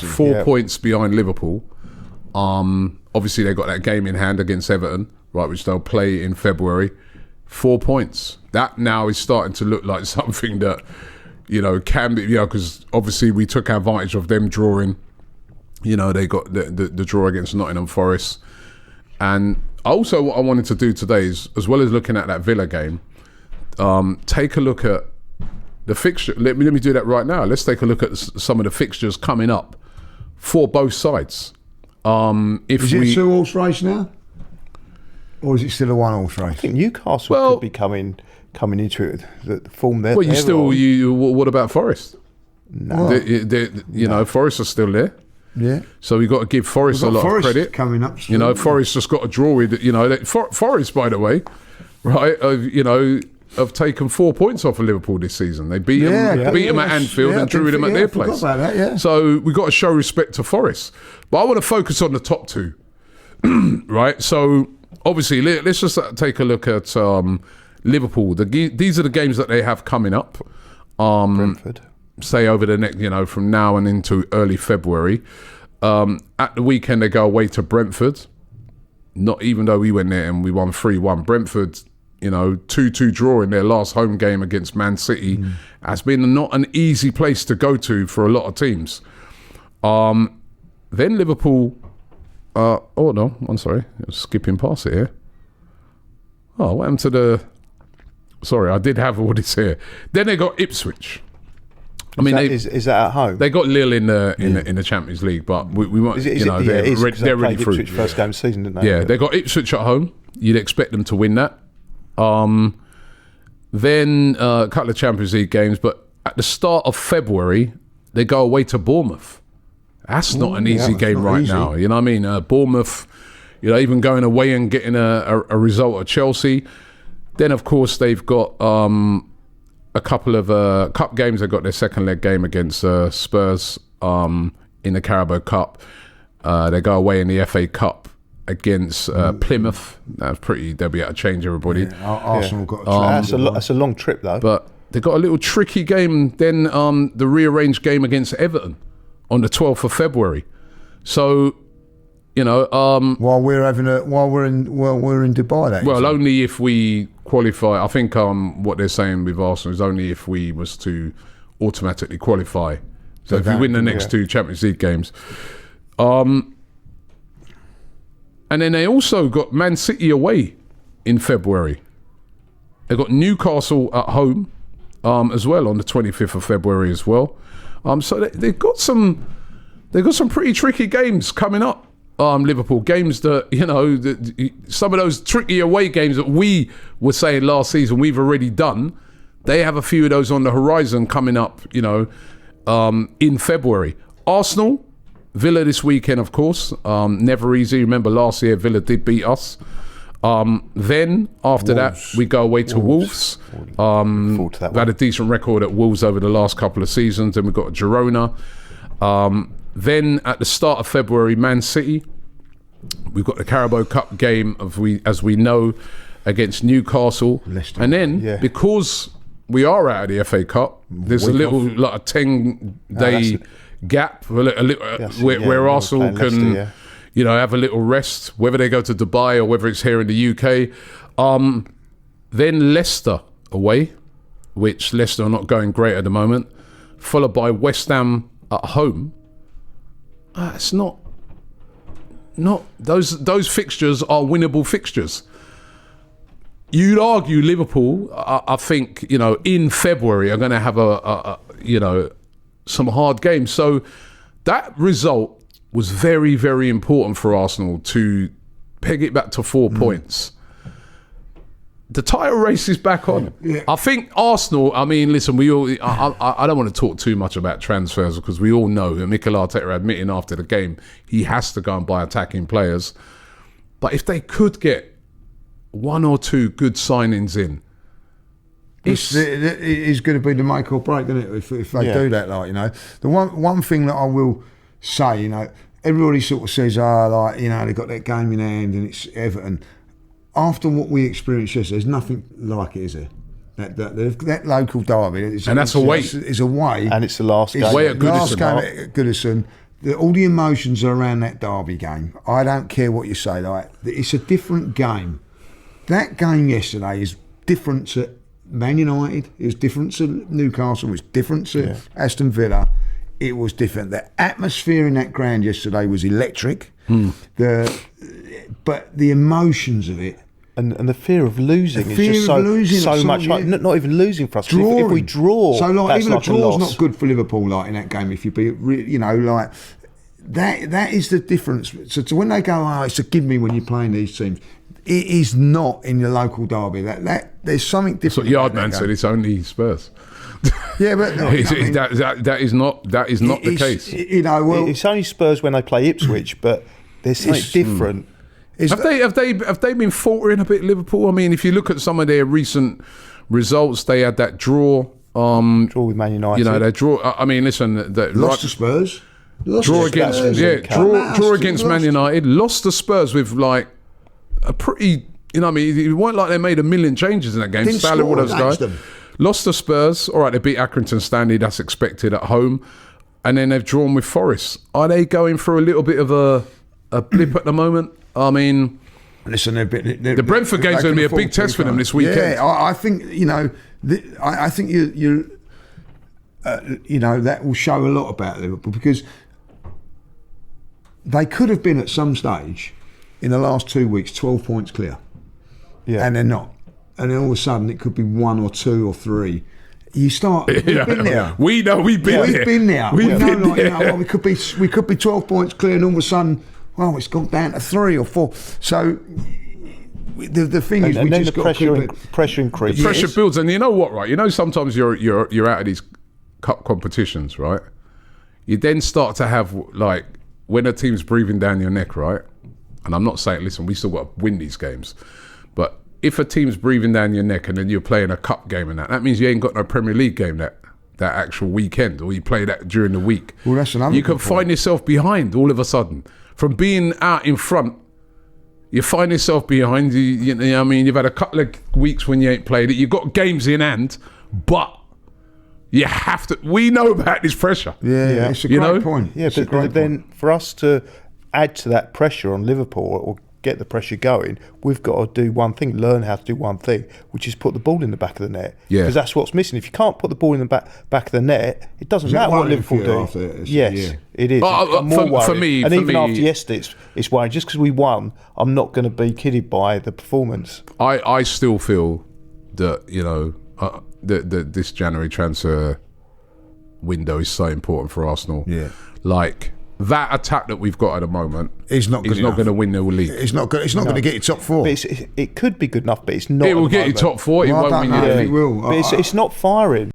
now 4 points behind Liverpool. Obviously, they got that game in hand against Everton, right, which they'll play in February. 4 points. That now is starting to look like something that, can be, because obviously we took advantage of them drawing. They got the draw against Nottingham Forest. And also what I wanted to do today is, as well as looking at that Villa game, take a look at the fixture. Let me do that right now. Let's take a look at some of the fixtures coming up for both sides. Is it a two-horse race now? Or is it still a one-horse race? I think Newcastle could be coming into it. The form there. Well, what about Forest? No. Forest are still there. Yeah. So we've got to give Forest a lot of credit. Coming up still. Forest just got a draw with, Forest, by the way, right, have taken 4 points off of Liverpool this season. They beat them at Anfield and drew them at their place. About that, yeah. So we've got to show respect to Forest. But I want to focus on the top two, right? So obviously, let's just take a look at Liverpool. These are the games that they have coming up. Brentford. Say over the next, from now and into early February. At the weekend, they go away to Brentford. Not even though we went there and we won 3-1. Brentford, 2-2 draw in their last home game against Man City has been not an easy place to go to for a lot of teams. Then Liverpool. I'm sorry, I was skipping past it here. Oh, what happened to the? Sorry, I did have all this here. Then they got Ipswich. Is that at home? They got Lille in the Champions League, but we won't. They're ready for it. First game of the season, didn't they? Yeah, they got Ipswich at home. You'd expect them to win that. Then a couple of Champions League games, but at the start of February, they go away to Bournemouth. That's not an easy game right now. You know what I mean? Bournemouth, even going away and getting a result at Chelsea. Then, of course, they've got a couple of cup games. They've got their second leg game against Spurs in the Carabao Cup. They go away in the FA Cup against Plymouth. That's pretty. They'll be able to change everybody. Yeah, Arsenal got a that's a long trip though. But they got a little tricky game. Then the rearranged game against Everton on the 12th of February. So, while we're in Dubai, that well, only if we qualify. I think what they're saying with Arsenal is only if we was to automatically qualify. So if we win the next two Champions League games. And then they also got Man City away in February. They got Newcastle at home as well on the 25th of February as well. So they've got some pretty tricky games coming up. Liverpool games that some of those tricky away games that we were saying last season we've already done. They have a few of those on the horizon coming up. In February. Arsenal. Villa this weekend, of course. Never easy. Remember last year, Villa did beat us. Then, after that, we go away to Wolves. We've had a decent record at Wolves over the last couple of seasons. Then we've got Girona. Then, at the start of February, Man City. We've got the Carabao Cup game, as we know, against Newcastle. Leicester. And then, because we are out of the FA Cup, there's a 10-day... gap where Arsenal can have a little rest, whether they go to Dubai or whether it's here in the UK. Then Leicester away, which Leicester are not going great at the moment, followed by West Ham at home. It's not those fixtures are winnable fixtures. You'd argue Liverpool, I think, in February are going to have some hard games. So that result was very, very important for Arsenal to peg it back to 4 points. The title race is back on. Yeah. I think Arsenal, listen, I don't want to talk too much about transfers because we all know that Mikel Arteta admitting after the game he has to go and buy attacking players. But if they could get one or two good signings in, it's going to be the make or break, isn't it? If they do that, the one thing that I will say, everybody sort of says, they got that game in hand and it's Everton. After what we experienced yesterday, there's nothing like it, is there? That local derby, and that's away. It's away, and it's the last game. Away at Goodison. Last game at Goodison. all the emotions are around that derby game. I don't care what you say. Like, it's a different game. That game yesterday is different to Man United. It was different to Newcastle. It was different to Aston Villa. It was different. The atmosphere in that ground yesterday was electric. But the emotions of it. And the fear of losing is just so much. Like, not even losing for us. If we draw, so like, even a draw's loss. not good for Liverpool. Like in that game, if you be, like that is the difference. So when they go, it's a give me when you're playing these teams. It is not in your local derby. That there's something different. That's what Yardman said. It's only Spurs. Yeah, but no, that is not the case. It's only Spurs when they play Ipswich, but there's something different. Have they been faltering a bit, Liverpool? I mean, if you look at some of their recent results, they had that draw. Draw with Man United. Their draw. I mean, listen, lost to Spurs. Draw against Man United. Lost to Spurs with like a pretty. I mean, it weren't like they made a million changes in that game. Salah, all those guys. Lost to Spurs. All right, they beat Accrington Stanley. That's expected at home, and then they've drawn with Forest. Are they going through a little bit of a blip at the moment? I mean, listen, the Brentford game's going to be a big test for them this weekend. Yeah, I think I think you that will show a lot about Liverpool, because they could have been at some stage in the last 2 weeks 12 points clear, and they're not, and then all of a sudden it could be 1 or 2 or 3. You start. We've been there. We know we've been there. We could be 12 points clear, and all of a sudden, well, it's gone down to 3 or 4. So the thing is, we just got pressure increases. The pressure builds, and you know what, right? Sometimes you're out of these cup competitions, right? You then start to have, like, when a team's breathing down your neck, right? And I'm not saying, listen, we still got to win these games, but if a team's breathing down your neck and then you're playing a cup game and that means you ain't got no Premier League game that actual weekend, or you play that during the week. Well, that's another. You can find yourself behind all of a sudden. From being out in front, you find yourself behind. You know what I mean? You've had a couple of weeks when you ain't played it. You've got games in hand, but you have to. We know about this pressure. Yeah. It's a great point. Yeah, but then for us to add to that pressure on Liverpool, or get the pressure going, we've got to do one thing, learn how to do one thing, which is put the ball in the back of the net. Yeah. Because that's what's missing. If you can't put the ball in the back of the net, it doesn't matter what Liverpool do. Yes, it is. For me, after yesterday, it's worrying. Just because we won, I'm not going to be kidded by the performance. I still feel that, this January transfer window is so important for Arsenal. Yeah. Like, that attack that we've got at the moment is not going to win the league. It's not going to get you top 4. But it could be good enough, but it's not. It will get you top 4. It won't win you the league. It will. But it's not firing.